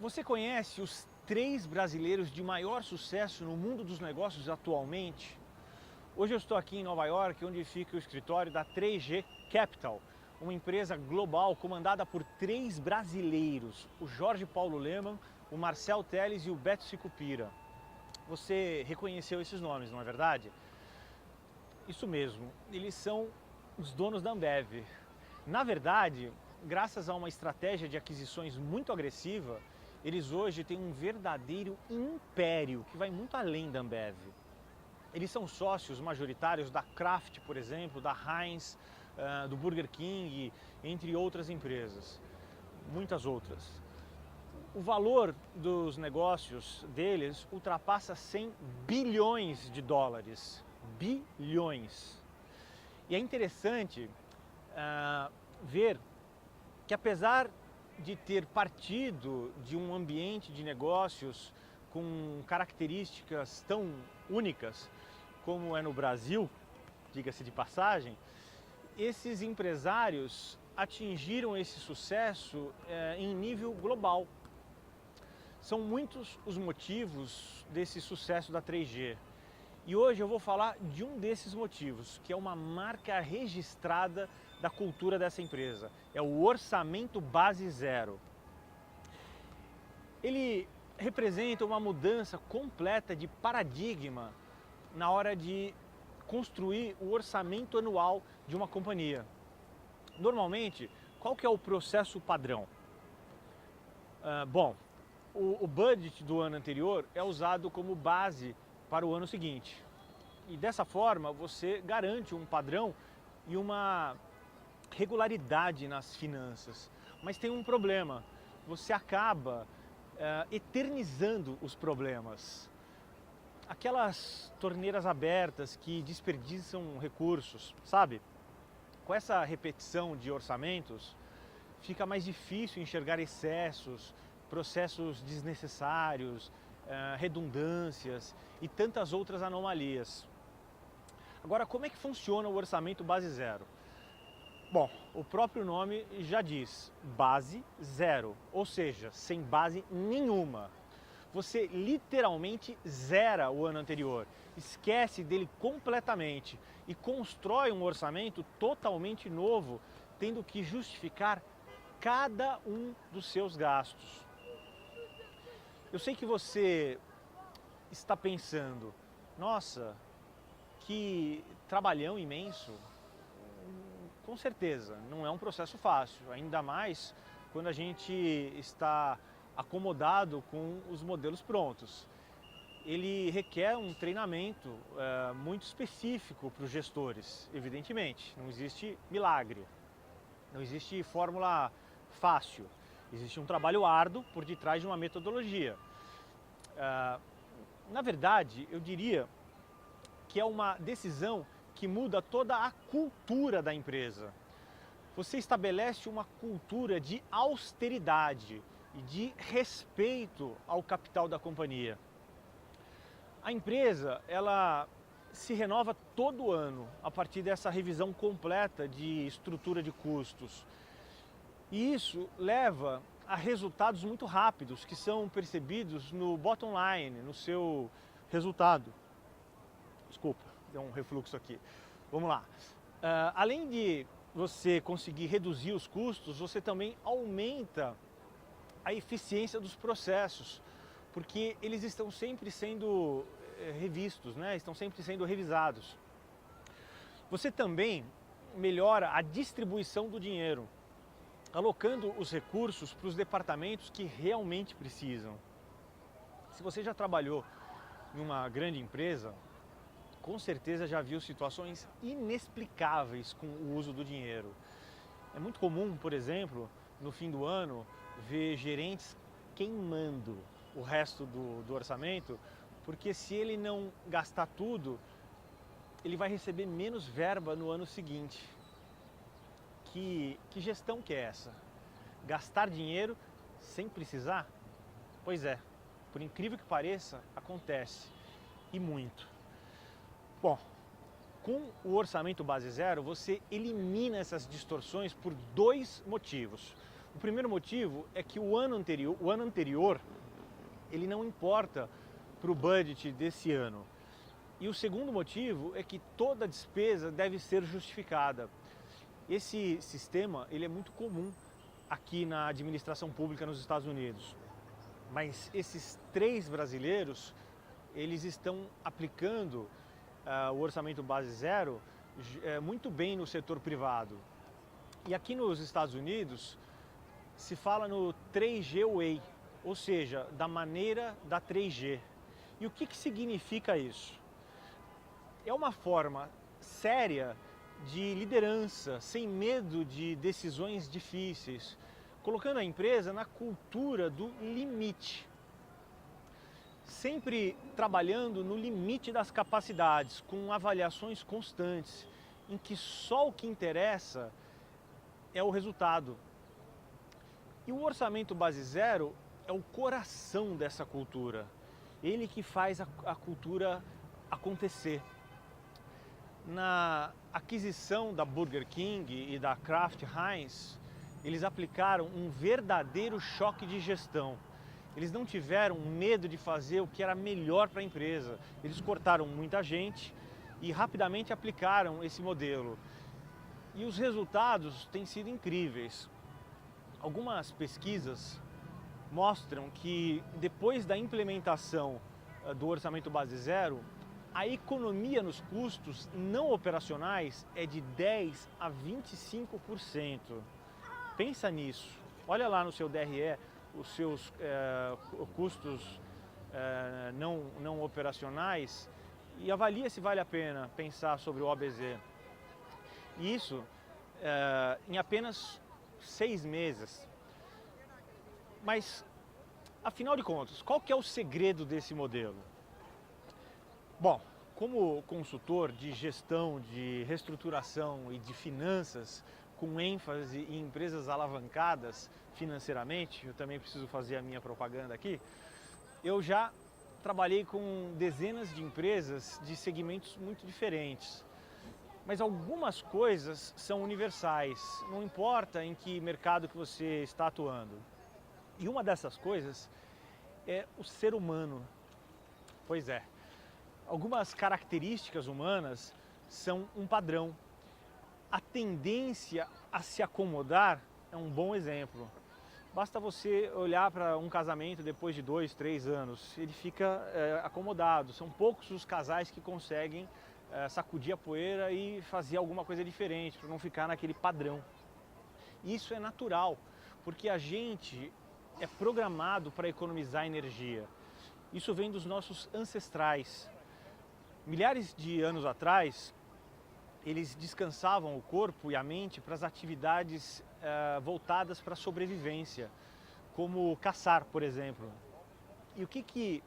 Você conhece os 3 brasileiros de maior sucesso no mundo dos negócios atualmente? Hoje eu estou aqui em Nova York, onde fica o escritório da 3G Capital, uma empresa global comandada por 3 brasileiros, o Jorge Paulo Lemann, o Marcel Telles e o Beto Sicupira. Você reconheceu esses nomes, não é verdade? Isso mesmo, eles são os donos da Ambev. Na verdade, graças a uma estratégia de aquisições muito agressiva, eles hoje têm um verdadeiro império que vai muito além da Ambev. Eles são sócios majoritários da Kraft, por exemplo, da Heinz, do Burger King, entre outras empresas, muitas outras. O valor dos negócios deles ultrapassa 100 bilhões de dólares. Bilhões. E é interessante ver que, apesar de ter partido de um ambiente de negócios com características tão únicas como é no Brasil, diga-se de passagem, esses empresários atingiram esse sucesso em nível global. São muitos os motivos desse sucesso da 3G. E hoje eu vou falar de um desses motivos, que é uma marca registrada da cultura dessa empresa. É o orçamento base zero. Ele representa uma mudança completa de paradigma na hora de construir o orçamento anual de uma companhia. Normalmente, qual que é o processo padrão? O budget do ano anterior é usado como base para o ano seguinte. E dessa forma você garante um padrão e uma regularidade nas finanças. Mas tem um problema, você acaba eternizando os problemas. Aquelas torneiras abertas que desperdiçam recursos, sabe? Com essa repetição de orçamentos, fica mais difícil enxergar excessos, processos desnecessários, redundâncias e tantas outras anomalias. Agora, como é que funciona o orçamento base zero? Bom, o próprio nome já diz, base zero, ou seja, sem base nenhuma. Você literalmente zera o ano anterior, esquece dele completamente e constrói um orçamento totalmente novo, tendo que justificar cada um dos seus gastos. Eu sei que você está pensando, nossa, que trabalhão imenso. Com certeza, não é um processo fácil, ainda mais quando a gente está acomodado com os modelos prontos. Ele requer um treinamento muito específico para os gestores, evidentemente. Não existe milagre, não existe fórmula fácil. Existe um trabalho árduo por detrás de uma metodologia. Na verdade, eu diria que é uma decisão que muda toda a cultura da empresa. Você estabelece uma cultura de austeridade e de respeito ao capital da companhia. A empresa, ela se renova todo ano a partir dessa revisão completa de estrutura de custos. E isso leva a resultados muito rápidos, que são percebidos no bottom line, no seu resultado. Desculpa, deu um refluxo aqui. Vamos lá. Além de você conseguir reduzir os custos, você também aumenta a eficiência dos processos, porque eles estão sempre sendo revistos, né? Estão sempre sendo revisados. Você também melhora a distribuição do dinheiro, alocando os recursos para os departamentos que realmente precisam. Se você já trabalhou em uma grande empresa, com certeza já viu situações inexplicáveis com o uso do dinheiro. É muito comum, por exemplo, no fim do ano, ver gerentes queimando o resto do orçamento, porque se ele não gastar tudo, ele vai receber menos verba no ano seguinte. Que gestão que é essa? Gastar dinheiro sem precisar? Pois é, por incrível que pareça, acontece, e muito. Bom, com o orçamento base zero, você elimina essas distorções por 2 motivos. O primeiro motivo é que o ano anterior ele não importa para o budget desse ano. E o segundo motivo é que toda despesa deve ser justificada. Esse sistema ele é muito comum aqui na administração pública nos Estados Unidos. Mas esses 3 brasileiros, eles estão aplicando o orçamento base zero muito bem no setor privado. E aqui nos Estados Unidos se fala no 3G Way, ou seja, da maneira da 3G. E o que significa isso? É uma forma séria de liderança, sem medo de decisões difíceis, colocando a empresa na cultura do limite. Sempre trabalhando no limite das capacidades, com avaliações constantes, em que só o que interessa é o resultado. E o orçamento base zero é o coração dessa cultura. Ele que faz a cultura acontecer. Na aquisição da Burger King e da Kraft Heinz, eles aplicaram um verdadeiro choque de gestão. Eles não tiveram medo de fazer o que era melhor para a empresa. Eles cortaram muita gente e rapidamente aplicaram esse modelo. E os resultados têm sido incríveis. Algumas pesquisas mostram que depois da implementação do orçamento base zero, a economia nos custos não operacionais é de 10 a 25%. Pensa nisso. Olha lá no seu DRE os seus custos não operacionais e avalia se vale a pena pensar sobre o OBZ. E isso em apenas 6 meses. Mas, afinal de contas, qual que é o segredo desse modelo? Bom, como consultor de gestão, de reestruturação e de finanças, com ênfase em empresas alavancadas financeiramente, eu também preciso fazer a minha propaganda aqui, eu já trabalhei com dezenas de empresas de segmentos muito diferentes. Mas algumas coisas são universais, não importa em que mercado que você está atuando. E uma dessas coisas é o ser humano. Pois é, algumas características humanas são um padrão. A tendência a se acomodar é um bom exemplo. Basta você olhar para um casamento depois de 2, 3 anos, ele fica acomodado. São poucos os casais que conseguem sacudir a poeira e fazer alguma coisa diferente, para não ficar naquele padrão. Isso é natural, porque a gente é programado para economizar energia. Isso vem dos nossos ancestrais. Milhares de anos atrás, eles descansavam o corpo e a mente para as atividades voltadas para a sobrevivência, como caçar, por exemplo. E o que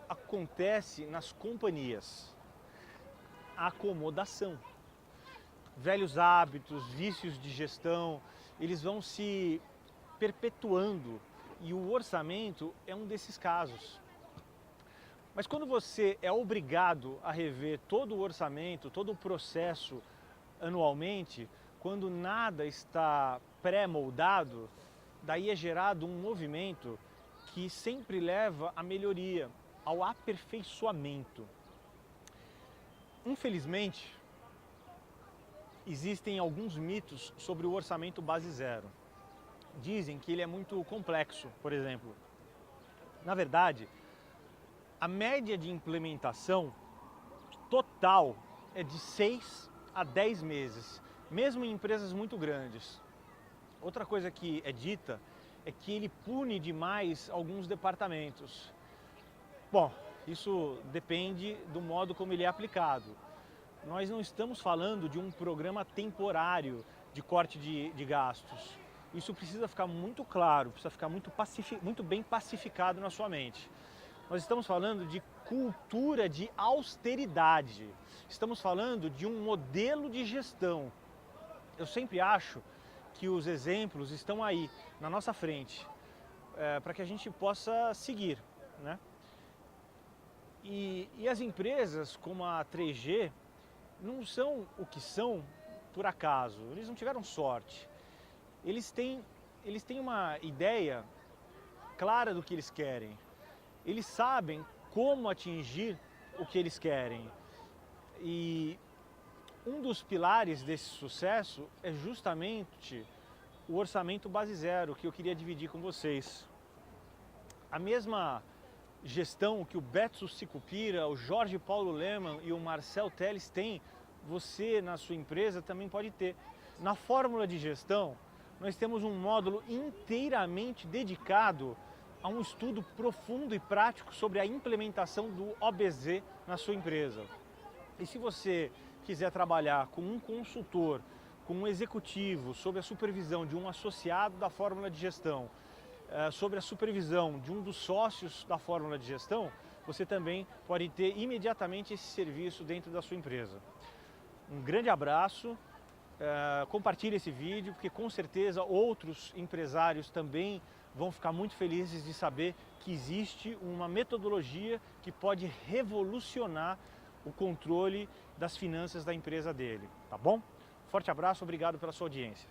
acontece nas companhias? A acomodação. Velhos hábitos, vícios de gestão, eles vão se perpetuando e o orçamento é um desses casos. Mas quando você é obrigado a rever todo o orçamento, todo o processo anualmente, quando nada está pré-moldado, daí é gerado um movimento que sempre leva à melhoria, ao aperfeiçoamento. Infelizmente, existem alguns mitos sobre o orçamento base zero. Dizem que ele é muito complexo, por exemplo. Na verdade, a média de implementação total é de 6 a 10 meses, mesmo em empresas muito grandes. Outra coisa que é dita é que ele pune demais alguns departamentos. Bom, isso depende do modo como ele é aplicado. Nós não estamos falando de um programa temporário de corte de gastos. Isso precisa ficar muito claro, precisa ficar muito bem pacificado na sua mente. Nós estamos falando de cultura de austeridade. Estamos falando de um modelo de gestão. Eu sempre acho que os exemplos estão aí, na nossa frente, para que a gente possa seguir, né? E as empresas como a 3G não são o que são por acaso, eles não tiveram sorte. Eles têm eles têm uma ideia clara do que eles querem. Eles sabem como atingir o que eles querem. E um dos pilares desse sucesso é justamente o orçamento base zero, que eu queria dividir com vocês. A mesma gestão que o Beto Sicupira, o Jorge Paulo Lemann e o Marcel Telles têm, você na sua empresa também pode ter. Na fórmula de gestão, nós temos um módulo inteiramente dedicado a um estudo profundo e prático sobre a implementação do OBZ na sua empresa. E se você quiser trabalhar com um consultor, com um executivo, sob a supervisão de um associado da fórmula de gestão, sobre a supervisão de um dos sócios da fórmula de gestão, você também pode ter imediatamente esse serviço dentro da sua empresa. Um grande abraço, compartilhe esse vídeo, porque com certeza outros empresários também vão ficar muito felizes de saber que existe uma metodologia que pode revolucionar o controle das finanças da empresa dele, tá bom? Forte abraço, obrigado pela sua audiência.